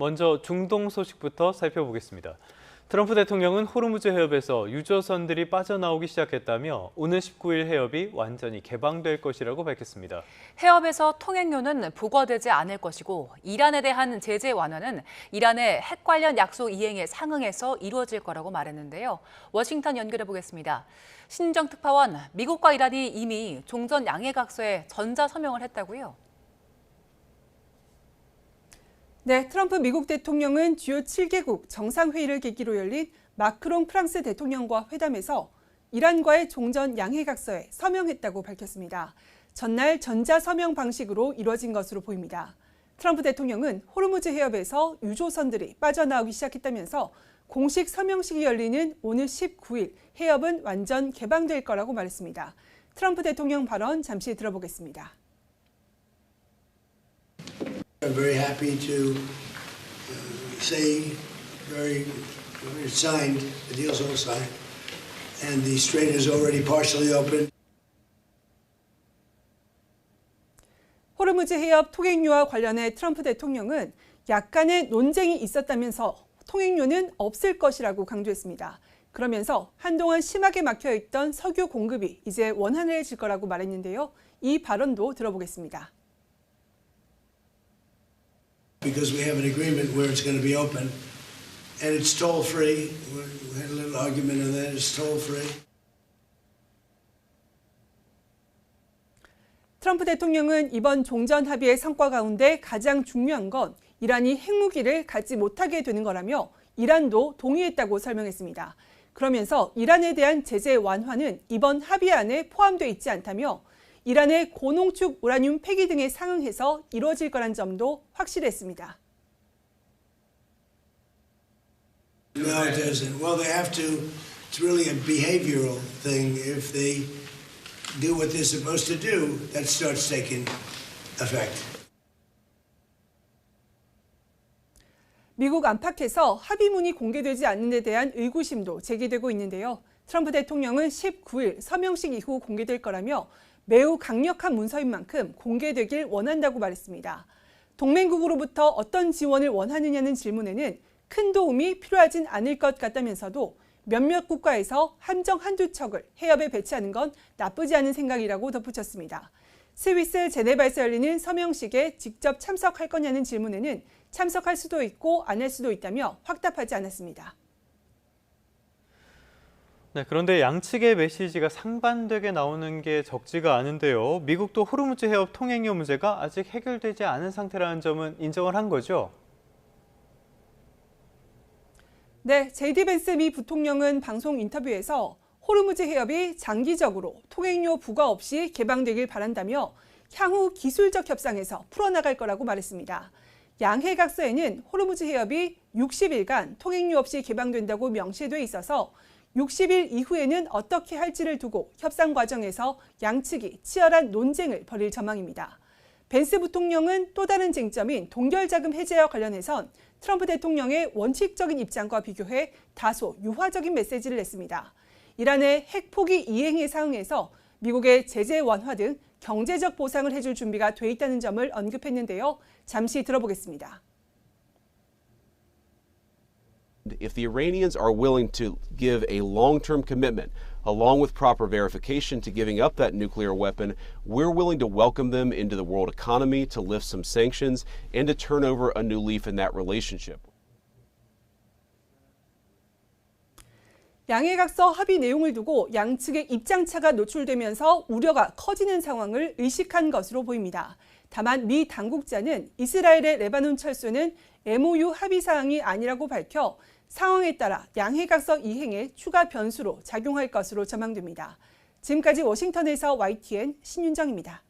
먼저 중동 소식부터 살펴보겠습니다. 트럼프 대통령은 호르무즈 해협에서 유조선들이 빠져나오기 시작했다며 오늘 19일 해협이 완전히 개방될 것이라고 밝혔습니다. 해협에서 통행료는 부과되지 않을 것이고 이란에 대한 제재 완화는 이란의 핵 관련 약속 이행에 상응해서 이루어질 거라고 말했는데요. 워싱턴 연결해 보겠습니다. 신정 특파원, 미국과 이란이 이미 종전 양해각서에 전자서명을 했다고요? 네, 트럼프 미국 대통령은 주요 7개국 정상회의를 계기로 열린 마크롱 프랑스 대통령과 회담에서 이란과의 종전 양해각서에 서명했다고 밝혔습니다. 전날 전자서명 방식으로 이뤄진 것으로 보입니다. 트럼프 대통령은 호르무즈 해협에서 유조선들이 빠져나오기 시작했다면서 공식 서명식이 열리는 오늘 19일 해협은 완전 개방될 거라고 말했습니다. 트럼프 대통령 발언 잠시 들어보겠습니다. I'm very happy to say it's signed, the deal's all signed, and the strait is already partially open. 호르무즈 해협 통행료와 관련해 트럼프 대통령은 약간의 논쟁이 있었다면서 통행료는 없을 것이라고 강조했습니다. 그러면서 한동안 심하게 막혀있던 석유 공급이 이제 원활해질 거라고 말했는데요. 이 발언도 들어보겠습니다. Because we have an agreement where it's going to be open, and it's toll-free. We had a little argument on that. It's toll-free. 트럼프 대통령은 이번 종전 합의의 성과 가운데 가장 중요한 건 이란이 핵무기를 갖지 못하게 되는 거라며 이란도 동의했다고 설명했습니다. 그러면서 이란에 대한 제재 완화는 이번 합의안에 포함되어 있지 않다며 이란의 고농축 우라늄 폐기 등에 상응해서 이루어질 거란 점도 확실했습니다. No, it doesn't. Well, they have to. It's really a behavioral thing. If they do what they're supposed to do, that starts taking effect. 미국 안팎에서 합의문이 공개되지 않는 데 대한 의구심도 제기되고 있는데요. 트럼프 대통령은 19일 서명식 이후 공개될 거라며 매우 강력한 문서인 만큼 공개되길 원한다고 말했습니다. 동맹국으로부터 어떤 지원을 원하느냐는 질문에는 큰 도움이 필요하진 않을 것 같다면서도 몇몇 국가에서 함정 한두 척을 해협에 배치하는 건 나쁘지 않은 생각이라고 덧붙였습니다. 스위스 제네바에서 열리는 서명식에 직접 참석할 거냐는 질문에는 참석할 수도 있고 안 할 수도 있다며 확답하지 않았습니다. 네, 그런데 양측의 메시지가 상반되게 나오는 게 적지가 않은데요. 미국도 호르무즈 해협 통행료 문제가 아직 해결되지 않은 상태라는 점은 인정을 한 거죠? 네, 제이디 벤스 미 부통령은 방송 인터뷰에서 호르무즈 해협이 장기적으로 통행료 부과 없이 개방되길 바란다며 향후 기술적 협상에서 풀어나갈 거라고 말했습니다. 양해각서에는 호르무즈 해협이 60일간 통행료 없이 개방된다고 명시돼 있어서 60일 이후에는 어떻게 할지를 두고 협상 과정에서 양측이 치열한 논쟁을 벌일 전망입니다. 벤스 부통령은 또 다른 쟁점인 동결자금 해제와 관련해선 트럼프 대통령의 원칙적인 입장과 비교해 다소 유화적인 메시지를 냈습니다. 이란의 핵 포기 이행에 상응해서 미국의 제재 완화 등 경제적 보상을 해줄 준비가 돼 있다는 점을 언급했는데요. 잠시 들어보겠습니다. If the Iranians are willing to give a long-term commitment, along with proper verification to giving up that nuclear weapon, we're willing to welcome them into the world economy, to lift some sanctions, and to turn over a new leaf in that relationship. 양해각서 합의 내용을 두고 양측의 입장차가 노출되면서 우려가 커지는 상황을 의식한 것으로 보입니다. 다만 미 당국자는 이스라엘의 레바논 철수는 MOU 합의 사항이 아니라고 밝혀 상황에 따라 양해각서 이행에 추가 변수로 작용할 것으로 전망됩니다. 지금까지 워싱턴에서 YTN 신윤정입니다.